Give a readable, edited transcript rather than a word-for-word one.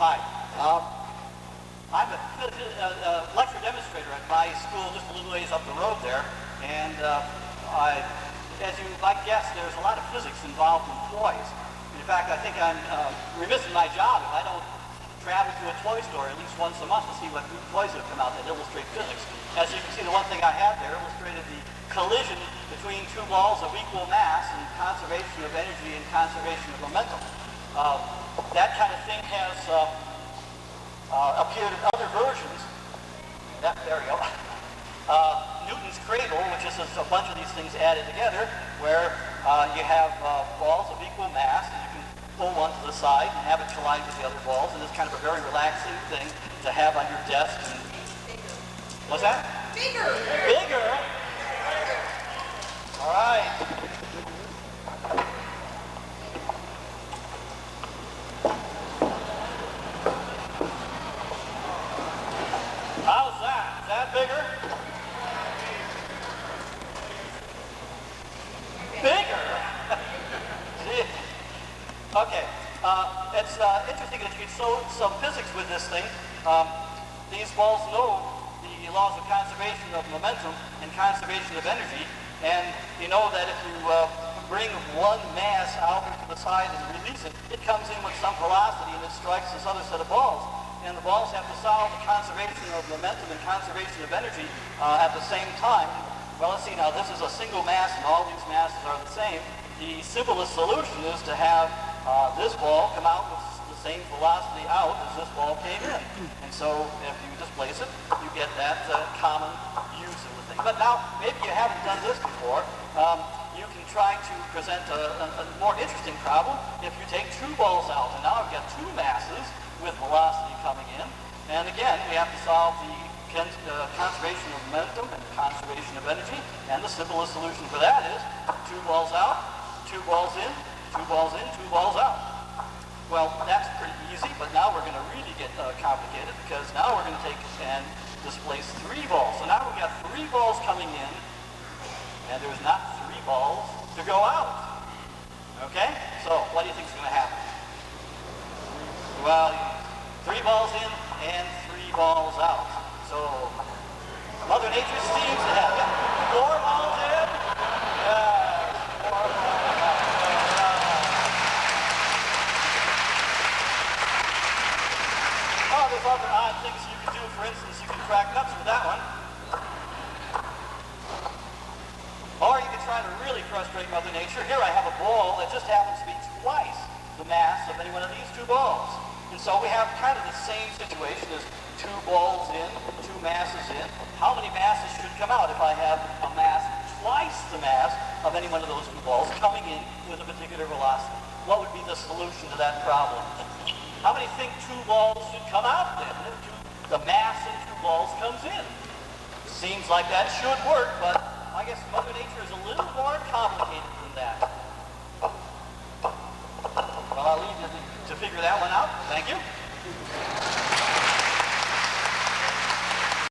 Hi. I'm a lecture demonstrator at my school just a little ways up the road there, and as you might guess, there's a lot of physics involved in toys. In fact, I think I'm remiss in my job if I don't travel to a toy store at least once a month to see what new toys have come out that illustrate physics. As you can see, the one thing I have there illustrated the collision between two balls of equal mass and conservation of energy and conservation of momentum. That kind of thing has appeared in other versions. There we go. Newton's Cradle, which is a bunch of these things added together, where you have balls of equal mass, and you can pull one to the side and have it collide with the other balls, and it's kind of a very relaxing thing to have on your desk. And what's that? Bigger! Bigger? All right. How's that? Is that bigger? Bigger? Okay. It's interesting that you can show some physics with this thing. These balls know the laws of conservation of momentum and conservation of energy, and you know that if you bring one mass out to the side and release it, it comes in with some velocity and it strikes this other set of balls. And the balls have to solve the conservation of momentum and conservation of energy at the same time. Well, let's see now, this is a single mass and all these masses are the same. The simplest solution is to have this ball come out with the same velocity out as this ball came in. And so if you displace it, you get that common use of the thing. But now, maybe you haven't done this before. You can try to present a more interesting problem if you take two balls out. And now I've got two masses with velocity coming in. And again, we have to solve the conservation of momentum and conservation of energy. And the simplest solution for that is two balls out, two balls in, two balls in, two balls out. Well, that's pretty easy, but now we're going to really get complicated because now we're going to take and displace three balls. So now we've got three balls coming in, and there's not three balls to go out. Okay? So what do you think is going to happen? Well, three balls in and three balls out. So Mother Nature seems to have four balls in. Four balls out. Oh, there's other odd things you can do. For instance, you can crack nuts with that one. Or you can try to really frustrate Mother Nature. Here I have a ball that just happens to be twice the mass of any one of these two balls. And so we have kind of the same situation as two balls in, two masses in. How many masses should come out if I have a mass twice the mass of any one of those two balls coming in with a particular velocity? What would be the solution to that problem? How many think two balls should come out then if the mass of two balls comes in? Seems like that should work, but I guess Mother Nature is a little more complicated